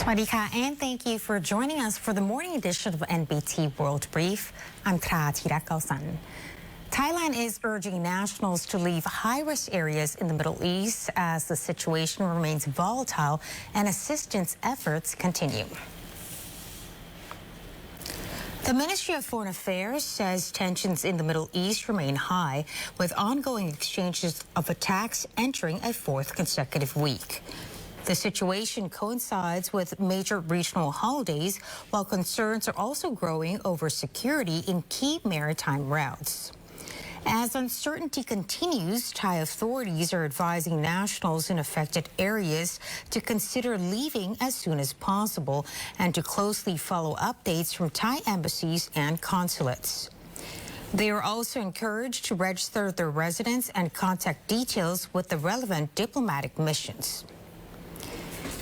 Swadika, and thank you for joining us for the morning edition of NBT World Brief. I'm Tra Tirakalsan. Thailand is urging nationals to leave high-risk areas in the Middle East as the situation remains volatile and assistance efforts continue. The Ministry of Foreign Affairs says tensions in the Middle East remain high, with ongoing exchanges of attacks entering a fourth consecutive week. The situation coincides with major regional holidays, while concerns are also growing over security in key maritime routes. As uncertainty continues, Thai authorities are advising nationals in affected areas to consider leaving as soon as possible and to closely follow updates from Thai embassies and consulates. They are also encouraged to register their residence and contact details with the relevant diplomatic missions.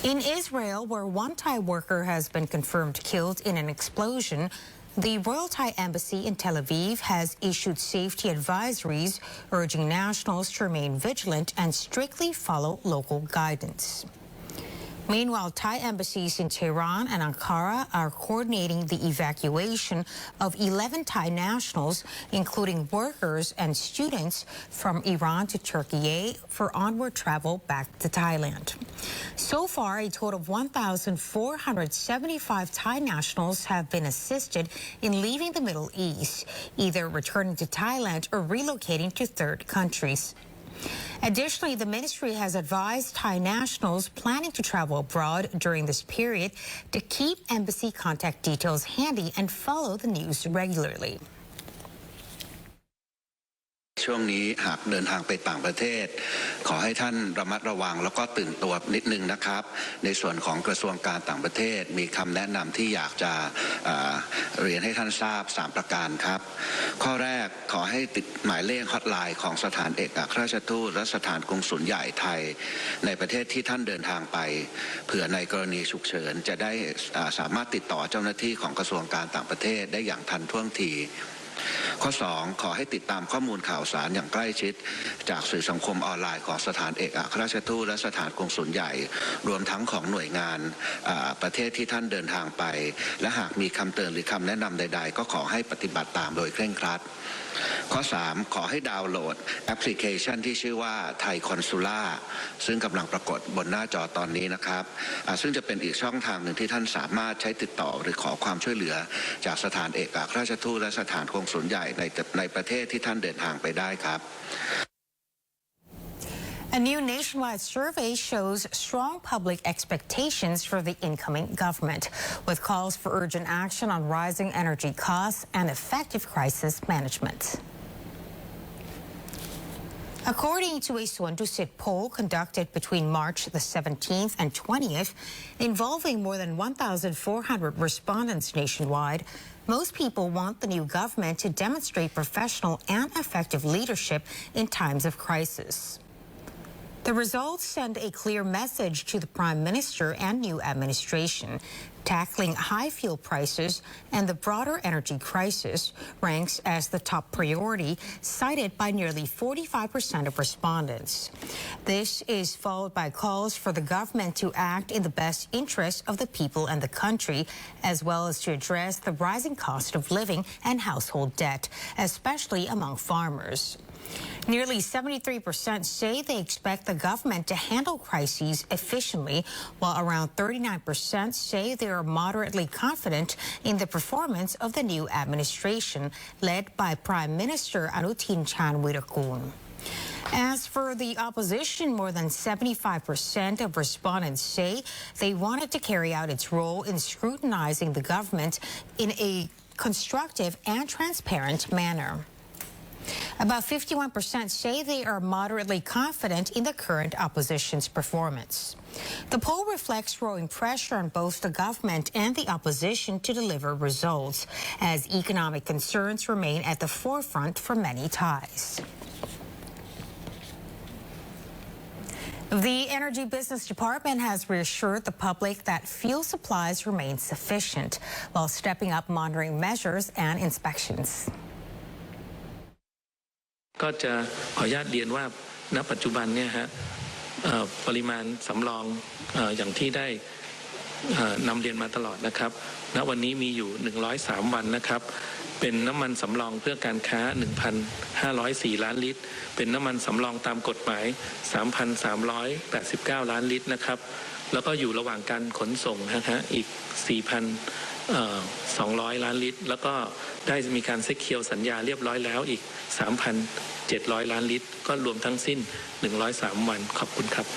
In Israel, where one Thai worker has been confirmed killed in an explosion, the Royal Thai Embassy in Tel Aviv has issued safety advisories urging nationals to remain vigilant and strictly follow local guidance. Meanwhile, Thai embassies in Tehran and Ankara are coordinating the evacuation of 11 Thai nationals, including workers and students, from Iran to Turkey for onward travel back to Thailand. So far, a total of 1,475 Thai nationals have been assisted in leaving the Middle East, either returning to Thailand or relocating to third countries. Additionally, the ministry has advised Thai nationals planning to travel abroad during this period to keep embassy contact details handy and follow the news regularly. ช่วงนี้หากเดินทางไปต่างประเทศขอให้ท่านระมัดระวังแล้วก็ตื่นตัวนิดนึงนะครับในส่วนของกระทรวงการต่างประเทศมีคำแนะนำที่อยากจะเรียนให้ท่านทราบ3ประการครับข้อแรกขอให้ติดหมายเลขฮอตไลน์ของสถานเอกอัครราชทูตและสถานกงสุลใหญ่ไทยในประเทศที่ท่านเดินทางไปเผื่อในกรณีฉุกเฉินจะได้สามารถติดต่อเจ้าหน้าที่ของกระทรวงการต่างประเทศได้อย่างทันท่วงทีข้อ2ขอให้ติดตามข้อมูลข่าวสารอย่างใกล้ชิดจากสื่อสังคมออนไลน์ของสถานเอกอัครราชทูตและสถานกงสุลใหญ่รวมทั้งของหน่วยงานประเทศที่ท่านเดินทางไปและหากมีคำเตือนหรือคำแนะนำใดๆก็ขอให้ปฏิบัติตามโดยเคร่งครัดข้อ3ขอให้ดาวน์โหลดแอปพลิเคชันที่ชื่อว่าไทยคอนซูล่าซึ่งกำลังปรากฏบนหน้าจอตอนนี้นะครับซึ่งจะเป็นอีกช่องทางหนึ่งที่ท่านสามารถใช้ติดต่อหรือขอความช่วยเหลือจากสถานเอกอัครราชทูตและสถานกงสุลใหญ่ในประเทศที่ท่านเดินทางไปได้ครับ A new nationwide survey shows strong public expectations for the incoming government, with calls for urgent action on rising energy costs and effective crisis management. According to a Suwon-Dusit poll conducted between March the 17th and 20th, involving more than 1,400 respondents nationwide, most people want the new government to demonstrate professional and effective leadership in times of crisis. The results send a clear message to the Prime Minister and new administration. Tackling high fuel prices and the broader energy crisis ranks as the top priority, cited by nearly 45% of respondents. This is followed by calls for the government to act in the best interest of the people and the country, as well as to address the rising cost of living and household debt, especially among farmers. Nearly 73% say they expect the government to handle crises efficiently, while around 39% say they are moderately confident in the performance of the new administration, led by Prime Minister Anutin Charnvirakul. As for the opposition, more than 75% of respondents say they wanted to carry out its role in scrutinizing the government in a constructive and transparent manner. About 51% say they are moderately confident in the current opposition's performance. The poll reflects growing pressure on both the government and the opposition to deliver results, as economic concerns remain at the forefront for many Thais. The Energy Business Department has reassured the public that fuel supplies remain sufficient, while stepping up monitoring measures and inspections. ก็จะขออนุญาตเรียนว่าณปัจจุบันเนี่ยฮะปริมาณสำรองอย่างที่ได้ นำเรียนมาตลอดนะครับณวันนี้มีอยู่103วันนะครับเป็นน้ำมันสำรองเพื่อการค้า 1,504 ล้านลิตรเป็นน้ำมันสำรองตามกฎหมาย 3,389 ล้านลิตรนะครับแล้วก็อยู่ระหว่างการขนส่งนะฮะอีก 4,200 ล้านลิตรแล้วก็ได้มีการเซ็คเคียวสัญญาเรียบร้อยแล้วอีก 3,700 ล้านลิตรก็รวมทั้งสิ้น103วันขอบคุณครับ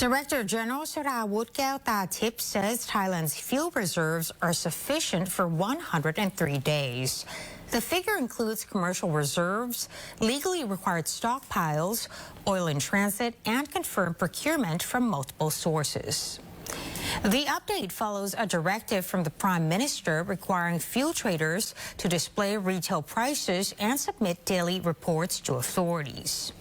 Director General Sarawut Keotatip says Thailand's fuel reserves are sufficient for 103 days. The figure includes commercial reserves, legally required stockpiles, oil in transit, and confirmed procurement from multiple sources. The update follows a directive from the Prime Minister requiring fuel traders to display retail prices and submit daily reports to authorities.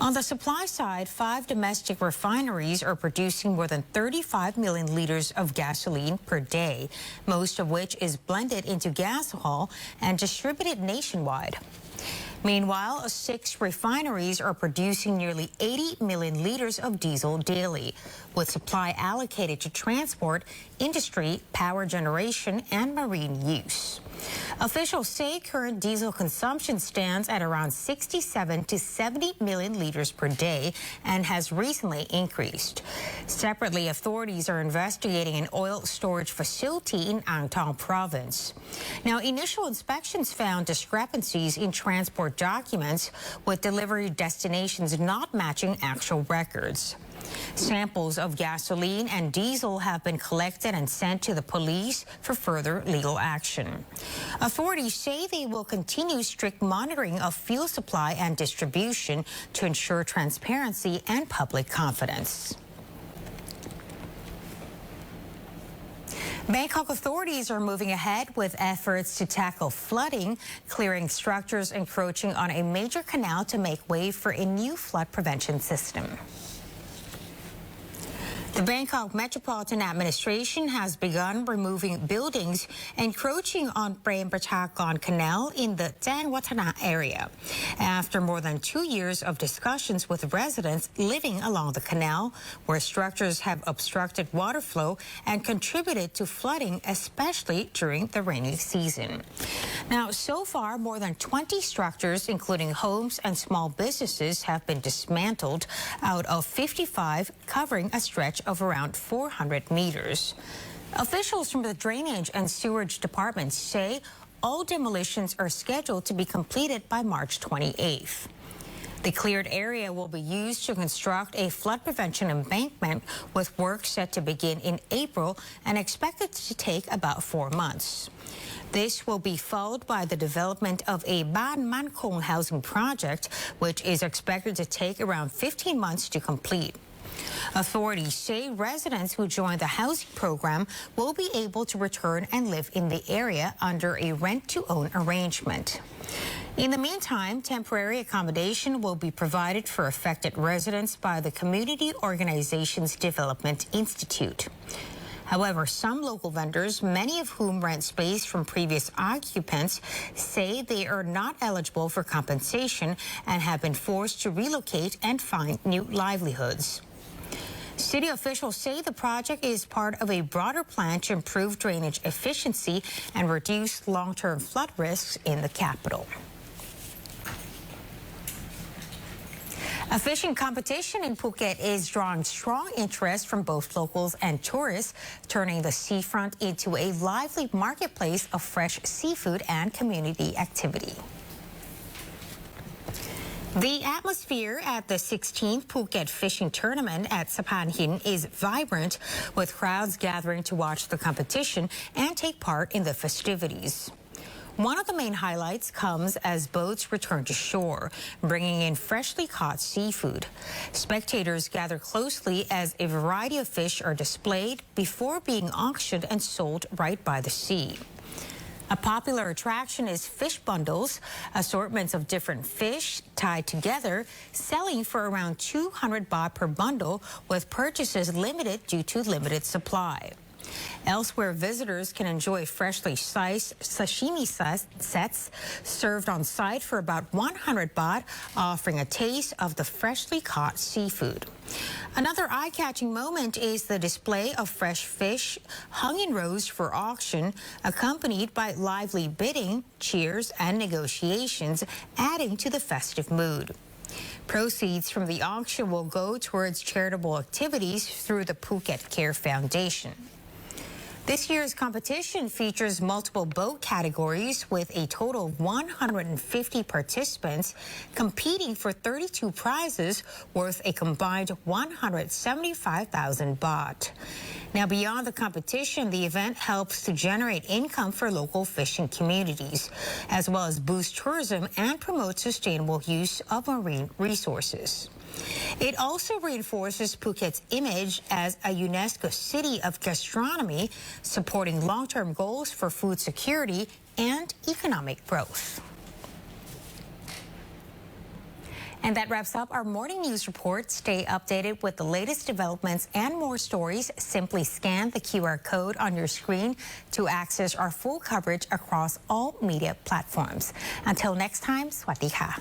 On the supply side, 5 domestic refineries are producing more than 35 million liters of gasoline per day, most of which is blended into gasohol and distributed nationwide. Meanwhile, 6 refineries are producing nearly 80 million liters of diesel daily, with supply allocated to transport, industry, power generation, and marine use. Officials say current diesel consumption stands at around 67 to 70 million liters per day and has recently increased. Separately, authorities are investigating an oil storage facility in Ang Thong province. Now, initial inspections found discrepancies in transport documents, with delivery destinations not matching actual records. Samples of gasoline and diesel have been collected and sent to the police for further legal action. Authorities say they will continue strict monitoring of fuel supply and distribution to ensure transparency and public confidence. Bangkok authorities are moving ahead with efforts to tackle flooding, clearing structures encroaching on a major canal to make way for a new flood prevention system. The Bangkok Metropolitan Administration has begun removing buildings encroaching on Prem Prachakorn Canal in the Tangwatana area. After more than 2 years of discussions with residents living along the canal, where structures have obstructed water flow and contributed to flooding, especially during the rainy season. Now, so far, more than 20 structures, including homes and small businesses, have been dismantled out of 55, covering a stretch of around 400 meters. Officials from the Drainage and Sewerage Department say all demolitions are scheduled to be completed by March 28th. The cleared area will be used to construct a flood prevention embankment, with work set to begin in April and expected to take about 4 months. This will be followed by the development of a BANGKOK housing project, which is expected to take around 15 months to complete. Authorities say residents who join the housing program will be able to return and live in the area under a rent-to-own arrangement. In the meantime, temporary accommodation will be provided for affected residents by the Community Organizations Development Institute. However, some local vendors, many of whom rent space from previous occupants, say they are not eligible for compensation and have been forced to relocate and find new livelihoods. City officials say the project is part of a broader plan to improve drainage efficiency and reduce long-term flood risks in the capital. A fishing competition in Phuket is drawing strong interest from both locals and tourists, turning the seafront into a lively marketplace of fresh seafood and community activity. The atmosphere at the 16th Phuket Fishing Tournament at Sapan Hin is vibrant, with crowds gathering to watch the competition and take part in the festivities. One of the main highlights comes as boats return to shore, bringing in freshly caught seafood. Spectators gather closely as a variety of fish are displayed before being auctioned and sold right by the sea. A popular attraction is fish bundles, assortments of different fish tied together, selling for around 200 baht per bundle, with purchases limited due to limited supply. Elsewhere, visitors can enjoy freshly sliced sashimi sets served on site for about 100 baht, offering a taste of the freshly caught seafood. Another eye-catching moment is the display of fresh fish hung in rows for auction, accompanied by lively bidding, cheers, and negotiations, adding to the festive mood. Proceeds from the auction will go towards charitable activities through the PHUKET Care Foundation. This year's competition features multiple boat categories with a total of 150 participants competing for 32 prizes worth a combined 175,000 baht. Now, beyond the competition, the event helps to generate income for local fishing communities, as well as boost tourism and promote sustainable use of marine resources. It also reinforces Phuket's image as a UNESCO city of gastronomy, supporting long-term goals for food security and economic growth. And that wraps up our morning news report. Stay updated with the latest developments and more stories. Simply scan the QR code on your screen to access our full coverage across all media platforms. Until next time, Sawasdee ka.